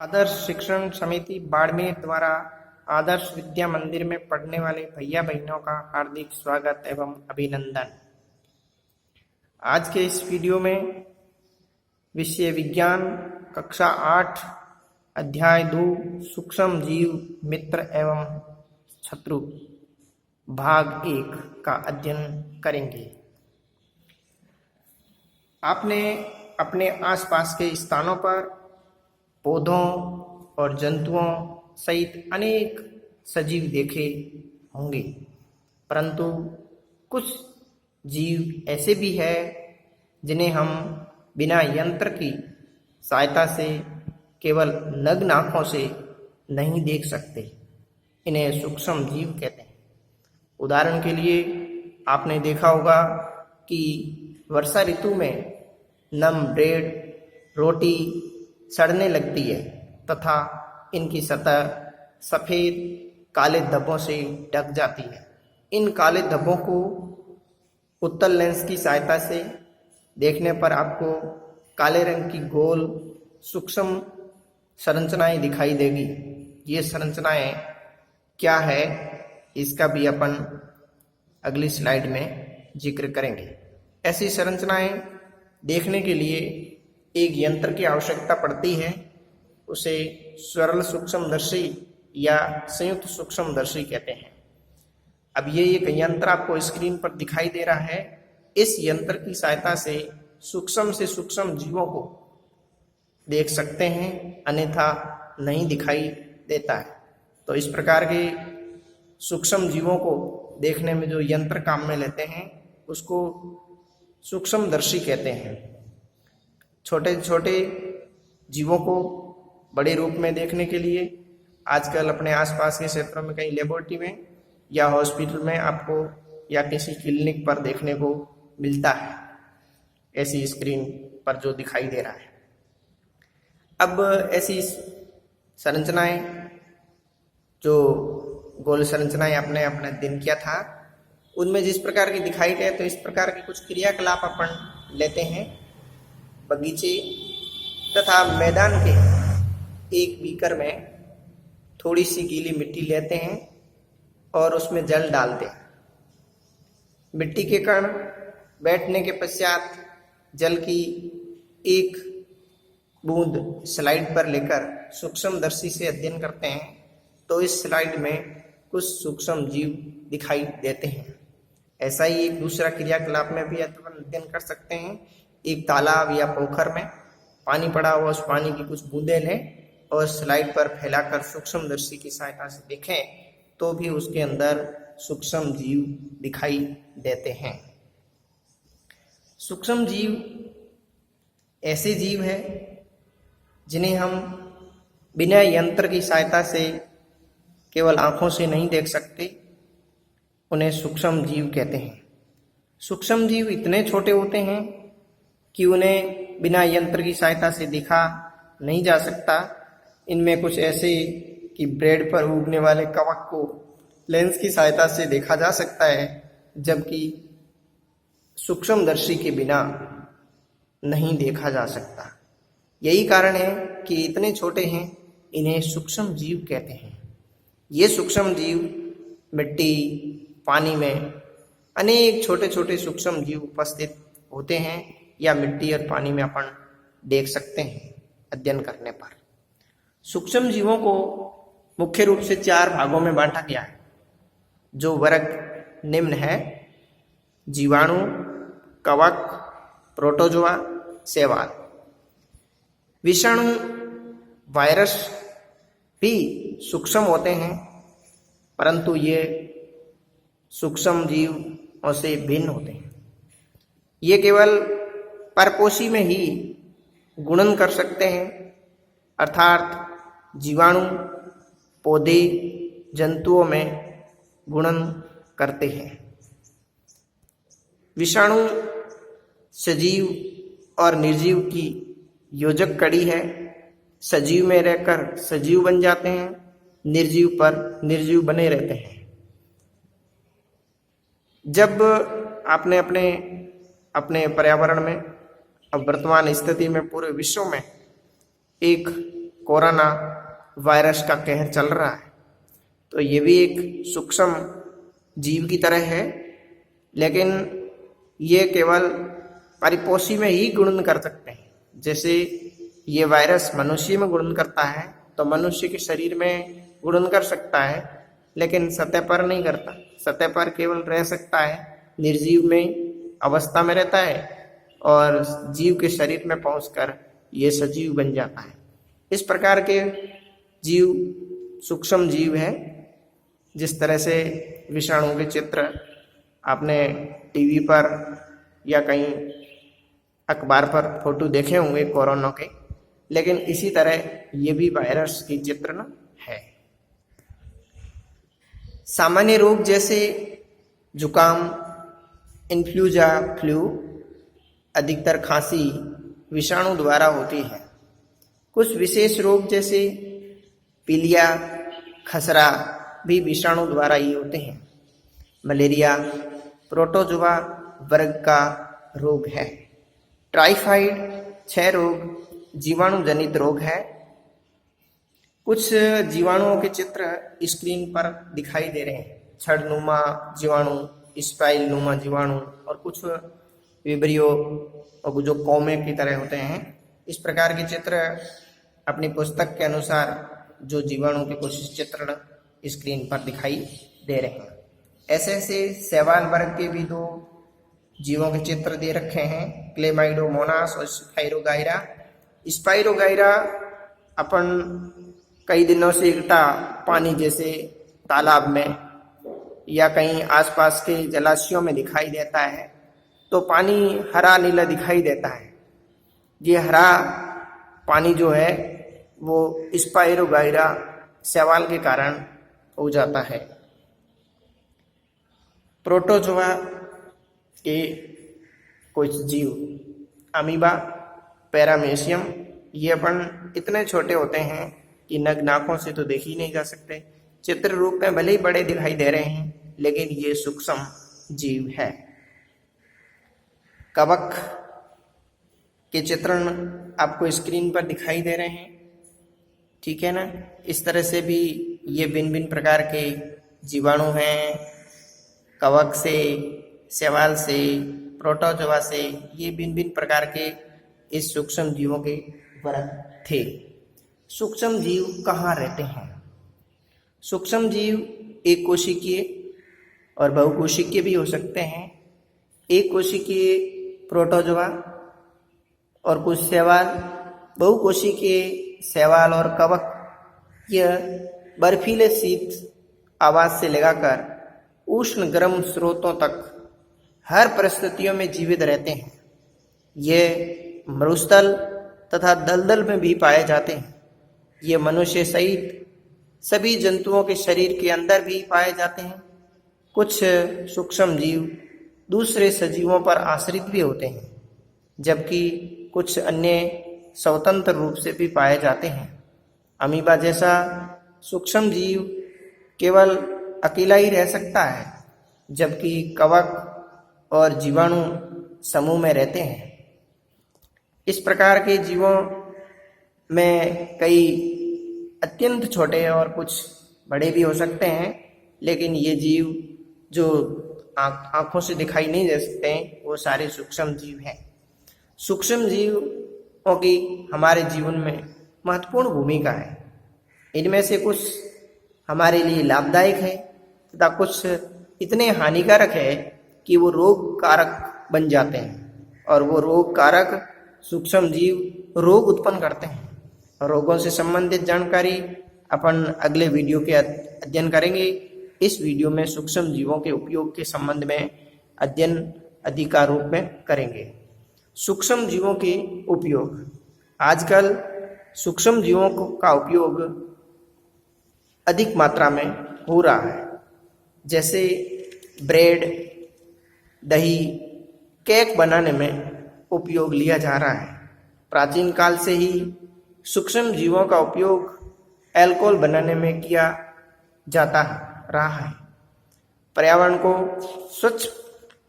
आदर्श शिक्षण समिति बाड़मेर द्वारा आदर्श विद्या मंदिर में पढ़ने वाले भैया बहनों का हार्दिक स्वागत एवं अभिनंदन। आज के इस वीडियो में विषय विज्ञान कक्षा 8 अध्याय 2 सूक्ष्म जीव मित्र एवं शत्रु भाग 1 का अध्ययन करेंगे। आपने अपने आसपास के स्थानों पर पौधों और जंतुओं सहित अनेक सजीव देखे होंगे, परंतु कुछ जीव ऐसे भी हैं जिन्हें हम बिना यंत्र की सहायता से केवल नग्न आंखों से नहीं देख सकते। इन्हें सूक्ष्म जीव कहते हैं। उदाहरण के लिए आपने देखा होगा कि वर्षा ऋतु में नम ब्रेड रोटी सड़ने लगती है तथा इनकी सतह सफ़ेद काले धब्बों से ढक जाती है। इन काले धब्बों को उत्तल लेंस की सहायता से देखने पर आपको काले रंग की गोल सूक्ष्म संरचनाएं दिखाई देगी। ये संरचनाएं क्या है इसका भी अपन अगली स्लाइड में जिक्र करेंगे। ऐसी संरचनाएं देखने के लिए एक यंत्र की आवश्यकता पड़ती है। उसे सरल सूक्ष्मदर्शी या संयुक्त सूक्ष्मदर्शी कहते हैं। अब ये एक यंत्र आपको स्क्रीन पर दिखाई दे रहा है। इस यंत्र की सहायता से सूक्ष्म जीवों को देख सकते हैं, अन्यथा नहीं दिखाई देता है। तो इस प्रकार के सूक्ष्म जीवों को देखने में जो यंत्र काम में लेते हैं उसको सूक्ष्मदर्शी कहते हैं। छोटे छोटे जीवों को बड़े रूप में देखने के लिए आजकल अपने आसपास के क्षेत्रों में कहीं लेबोरेटरी में या हॉस्पिटल में आपको या किसी क्लिनिक पर देखने को मिलता है, ऐसी स्क्रीन पर जो दिखाई दे रहा है। अब ऐसी संरचनाएं जो गोल संरचनाएं आपने अपने दिन किया था उनमें जिस प्रकार की दिखाई दे, तो इस प्रकार के कुछ क्रियाकलाप अपन लेते हैं। बगीचे तथा मैदान के एक बीकर में थोड़ी सी गीली मिट्टी लेते हैं और उसमें जल डालते हैं। मिट्टी के कण बैठने के पश्चात जल की एक बूंद स्लाइड पर लेकर सूक्ष्मदर्शी से अध्ययन करते हैं, तो इस स्लाइड में कुछ सूक्ष्म जीव दिखाई देते हैं। ऐसा ही एक दूसरा क्रियाकलाप में भी अध्ययन कर सकते हैं। एक तालाब या पोखर में पानी पड़ा हुआ, उस पानी की कुछ बूंदें लें और स्लाइड पर फैलाकर सूक्ष्मदर्शी की सहायता से देखें तो भी उसके अंदर सूक्ष्म जीव दिखाई देते हैं। सूक्ष्म जीव ऐसे जीव हैं जिन्हें हम बिना यंत्र की सहायता से केवल आंखों से नहीं देख सकते, उन्हें सूक्ष्म जीव कहते हैं। सूक्ष्म जीव इतने छोटे होते हैं कि उन्हें बिना यंत्र की सहायता से देखा नहीं जा सकता। इनमें कुछ ऐसे कि ब्रेड पर उगने वाले कवक को लेंस की सहायता से देखा जा सकता है, जबकि सूक्ष्मदर्शी के बिना नहीं देखा जा सकता। यही कारण है कि इतने छोटे हैं, इन्हें सूक्ष्म जीव कहते हैं। ये सूक्ष्म जीव मिट्टी, पानी में अनेक छोटे छोटे सूक्ष्म जीव उपस्थित होते हैं या मिट्टी और पानी में अपन देख सकते हैं अध्ययन करने पर। सूक्ष्म जीवों को मुख्य रूप से 4 भागों में बांटा गया है, जो वर्ग निम्न है: जीवाणु, कवक, प्रोटोजोआ, शैवाल। विषाणु, वायरस भी सूक्ष्म होते हैं, परंतु ये सूक्ष्म जीवों से भिन्न होते हैं। ये केवल परपोषी में ही गुणन कर सकते हैं, अर्थात जीवाणु पौधे जंतुओं में गुणन करते हैं। विषाणु सजीव और निर्जीव की योजक कड़ी है। सजीव में रहकर सजीव बन जाते हैं, निर्जीव पर निर्जीव बने रहते हैं। जब आपने अपने पर्यावरण में, अब वर्तमान स्थिति में पूरे विश्व में एक कोरोना वायरस का कहर चल रहा है, तो ये भी एक सूक्ष्म जीव की तरह है, लेकिन ये केवल परिपोषी में ही गुणन कर सकते हैं। जैसे ये वायरस मनुष्य में गुणन करता है तो मनुष्य के शरीर में गुणन कर सकता है, लेकिन सतह पर नहीं करता। सतह पर केवल रह सकता है, निर्जीव में अवस्था में रहता है, और जीव के शरीर में पहुंचकर ये सजीव बन जाता है। इस प्रकार के जीव सूक्ष्म जीव है। जिस तरह से विषाणु के चित्र आपने टीवी पर या कहीं अखबार पर फोटो देखे होंगे कोरोना के, लेकिन इसी तरह ये भी वायरस की चित्र न है। सामान्य रोग जैसे जुकाम, इन्फ्लुएंजा, फ्लू, अधिकतर खांसी विषाणु द्वारा होती है। कुछ विशेष रोग जैसे पीलिया, खसरा भी विषाणु द्वारा ही होते हैं। मलेरिया प्रोटोजोआ वर्ग का रोग है। टाइफाइड, क्षय रोग जीवाणु जनित रोग है। कुछ जीवाणुओं के चित्र स्क्रीन पर दिखाई दे रहे हैं। छड़नुमा जीवाणु, स्पाइल नुमा जीवाणु, और कुछ विब्रियो और जो कौमे की तरह होते हैं। इस प्रकार के चित्र अपनी पुस्तक के अनुसार जो जीवाणु के कुछ चित्र स्क्रीन पर दिखाई दे रहे हैं। ऐसे ऐसे शैवाल वर्ग के भी 2 जीवों के चित्र दे रखे हैं, क्लेमाइडोमोनास और स्पाइरोगाइरा। स्पाइरोगाइरा अपन कई दिनों से इकट्ठा पानी जैसे तालाब में या कहीं आसपास के जलाशयों में दिखाई देता है, तो पानी हरा नीला दिखाई देता है। ये हरा पानी जो है वो स्पाइरोगाइरा शैवाल के कारण हो जाता है। प्रोटोजोआ के कुछ जीव अमीबा, पैरामेशियम, ये अपन इतने छोटे होते हैं कि नग्न आंखों से तो देख ही नहीं जा सकते। चित्र रूप में भले ही बड़े दिखाई दे रहे हैं, लेकिन ये सूक्ष्म जीव है। कवक के चित्रण आपको स्क्रीन पर दिखाई दे रहे हैं, ठीक है ना। इस तरह से भी ये भिन्न भिन्न प्रकार के जीवाणु हैं। कवक से, शैवाल से, प्रोटोजोआ से, ये भिन्न भिन्न प्रकार के इस सूक्ष्म जीवों के वर्ग थे। सूक्ष्म जीव कहाँ रहते हैं? सूक्ष्म जीव एक कोशिकीय और बहुकोशिकीय भी हो सकते हैं। एक कोशिकीय प्रोटोजोआ और कुछ शैवाल, बहुकोशिकीय शैवाल और कवक यह बर्फीले शीत आवाज से लगाकर उष्ण गर्म स्रोतों तक हर परिस्थितियों में जीवित रहते हैं। ये मरुस्थल तथा दलदल में भी पाए जाते हैं। ये मनुष्य सहित सभी जंतुओं के शरीर के अंदर भी पाए जाते हैं। कुछ सूक्ष्म जीव दूसरे सजीवों पर आश्रित भी होते हैं, जबकि कुछ अन्य स्वतंत्र रूप से भी पाए जाते हैं। अमीबा जैसा सूक्ष्म जीव केवल अकेला ही रह सकता है, जबकि कवक और जीवाणु समूह में रहते हैं। इस प्रकार के जीवों में कई अत्यंत छोटे और कुछ बड़े भी हो सकते हैं, लेकिन ये जीव जो आंखों से दिखाई नहीं दे सकते हैं, वो सारे सूक्ष्म जीव हैं। सूक्ष्म जीवों की हमारे जीवन में महत्वपूर्ण भूमिका है। इनमें से कुछ हमारे लिए लाभदायक है तथा कुछ इतने हानिकारक है कि वो रोग कारक बन जाते हैं, और वो रोग कारक सूक्ष्म जीव रोग उत्पन्न करते हैं। रोगों से संबंधित जानकारी अपन अगले वीडियो के अध्ययन करेंगे। इस वीडियो में सूक्ष्म जीवों के उपयोग के संबंध में अध्ययन अधिकार रूप में करेंगे। सूक्ष्म जीवों के उपयोग। आजकल सूक्ष्म जीवों का उपयोग अधिक मात्रा में हो रहा है। जैसे ब्रेड, दही, केक बनाने में उपयोग लिया जा रहा है। प्राचीन काल से ही सूक्ष्म जीवों का उपयोग अल्कोहल बनाने में किया जाता रहा है। पर्यावरण को स्वच्छ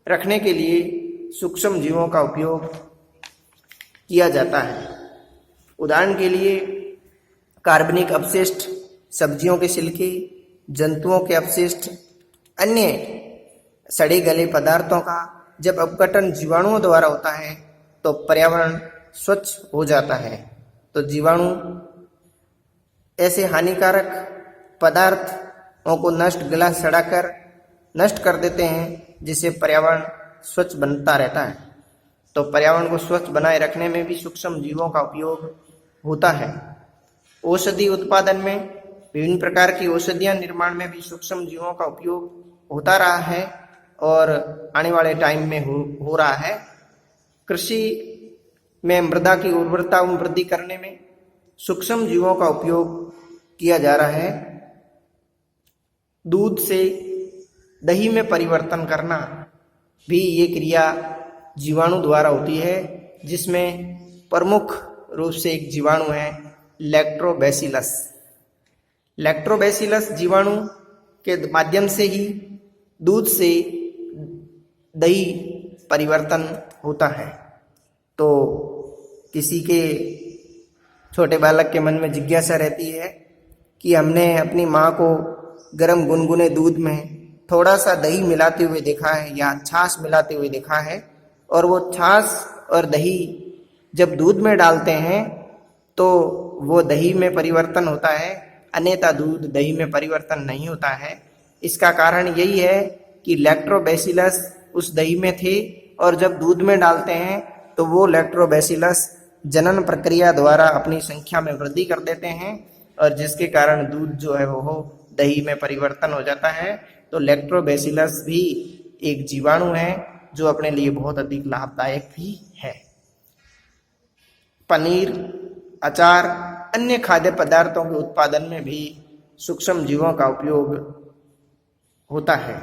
रखने के लिए सूक्ष्म जीवों का उपयोग किया जाता है। उदाहरण के लिए कार्बनिक अपशिष्ट, सब्जियों के छिलके, जंतुओं के अपशिष्ट, अन्य सड़े गले पदार्थों का जब अपघटन जीवाणुओं द्वारा होता है तो पर्यावरण स्वच्छ हो जाता है। तो जीवाणु ऐसे हानिकारक पदार्थों को गला सड़ाकर नष्ट कर देते हैं, जिससे पर्यावरण स्वच्छ बनता रहता है। तो पर्यावरण को स्वच्छ बनाए रखने में भी सूक्ष्म जीवों का उपयोग होता है। औषधि उत्पादन में, विभिन्न प्रकार की औषधियां निर्माण में भी सूक्ष्म जीवों का उपयोग होता रहा है और आने वाले टाइम में हो रहा है। कृषि में मृदा की उर्वरता में वृद्धि करने में सूक्ष्म जीवों का उपयोग किया जा रहा है। दूध से दही में परिवर्तन करना भी ये क्रिया जीवाणु द्वारा होती है, जिसमें प्रमुख रूप से एक जीवाणु है लैक्टोबैसिलस। लैक्टोबैसिलस जीवाणु के माध्यम से ही दूध से दही परिवर्तन होता है। तो किसी के छोटे बालक के मन में जिज्ञासा रहती है कि हमने अपनी माँ को गर्म गुनगुने दूध में थोड़ा सा दही मिलाते हुए देखा है या छाछ मिलाते हुए देखा है, और वो छाछ और दही जब दूध में डालते हैं तो वो दही में परिवर्तन होता है, अन्यथा दूध दही में परिवर्तन नहीं होता है। इसका कारण यही है कि लैक्टोबैसिलस उस दही में थे और जब दूध में डालते हैं तो वो लैक्टोबैसिलस जनन प्रक्रिया द्वारा अपनी संख्या में वृद्धि कर देते हैं, और जिसके कारण दूध जो है वो दही में परिवर्तन हो जाता है। तो लैक्टोबैसिलस भी एक जीवाणु है जो अपने लिए बहुत अधिक लाभदायक भी है। पनीर, अचार, अन्य खाद्य पदार्थों के उत्पादन में भी सूक्ष्म जीवों का उपयोग होता है।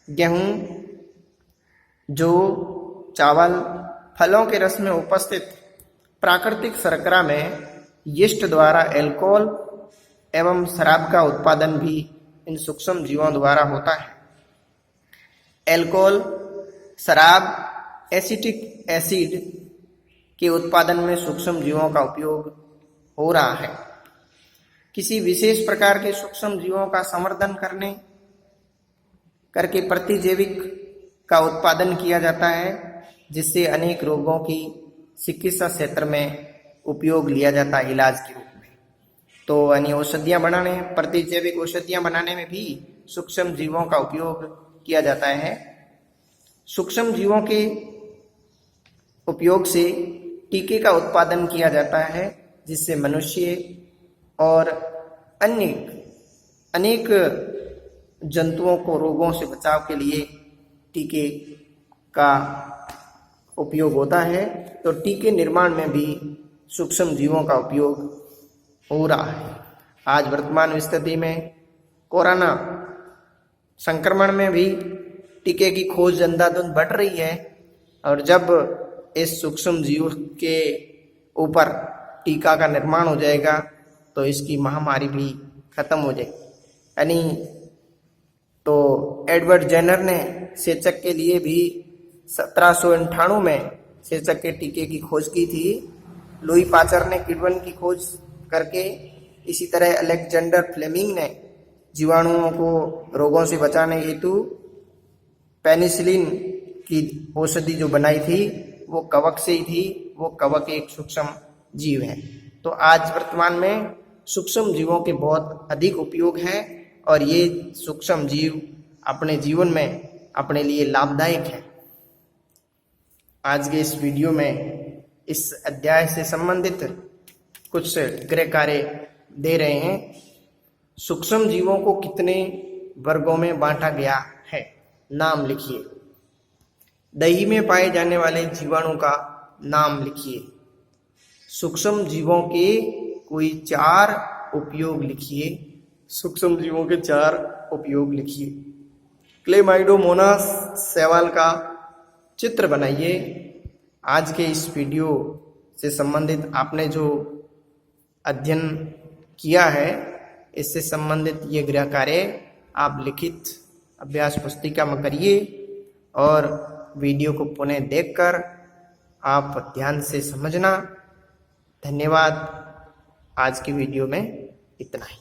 गेहूं, जौ, चावल, फलों के रस में उपस्थित प्राकृतिक शर्करा में यीस्ट द्वारा अल्कोहल एवं शराब का उत्पादन भी इन सूक्ष्म जीवों द्वारा होता है। अल्कोहल, शराब, एसिटिक एसिड के उत्पादन में सूक्ष्म जीवों का उपयोग हो रहा है। किसी विशेष प्रकार के सूक्ष्म जीवों का संवर्धन करके प्रतिजैविक का उत्पादन किया जाता है, जिससे अनेक रोगों की चिकित्सा क्षेत्र में उपयोग लिया जाता है इलाज के रूप में। तो अन्य औषधियाँ बनाने, प्रतिजैविक औषधियाँ बनाने में भी सूक्ष्म जीवों का उपयोग किया जाता है। सूक्ष्म जीवों के उपयोग से टीके का उत्पादन किया जाता है, जिससे मनुष्य और अनेक जंतुओं को रोगों से बचाव के लिए टीके का उपयोग होता है। तो टीके निर्माण में भी सूक्ष्म जीवों का उपयोग हो रहा है। आज वर्तमान स्थिति में कोरोना संक्रमण में भी टीके की खोज अंधाधुंध बढ़ रही है, और जब इस सूक्ष्म जीव के ऊपर टीका का निर्माण हो जाएगा तो इसकी महामारी भी खत्म हो जाएगी। यानी तो एडवर्ड जेनर ने सेचक के लिए भी 1798 में सेचक के टीके की खोज की थी। लुई पाचर ने किडवन की खोज करके, इसी तरह अलेक्जेंडर फ्लेमिंग ने जीवाणुओं को रोगों से बचाने हेतु पेनिसिलिन की औषधि जो बनाई थी वो कवक से ही थी। वो कवक एक सूक्ष्म जीव है। तो आज वर्तमान में सूक्ष्म जीवों के बहुत अधिक उपयोग है, और ये सूक्ष्म जीव अपने जीवन में अपने लिए लाभदायक है। आज के इस वीडियो में इस अध्याय से संबंधित कुछ गृह कार्य दे रहे हैं। सूक्ष्म जीवों को कितने वर्गों में बांटा गया है, नाम लिखिए। दही में पाए जाने वाले जीवाणु का नाम लिखिए। सूक्ष्म जीवों के कोई 4 उपयोग लिखिए। सूक्ष्म जीवों के 4 उपयोग लिखिए। क्लेमाइडोमोनास शैवाल का चित्र बनाइए। आज के इस वीडियो से संबंधित आपने जो अध्ययन किया है, इससे संबंधित ये गृह कार्य आप लिखित अभ्यास पुस्तिका में करिए, और वीडियो को पुनः देखकर आप ध्यान से समझना। धन्यवाद। आज की वीडियो में इतना ही।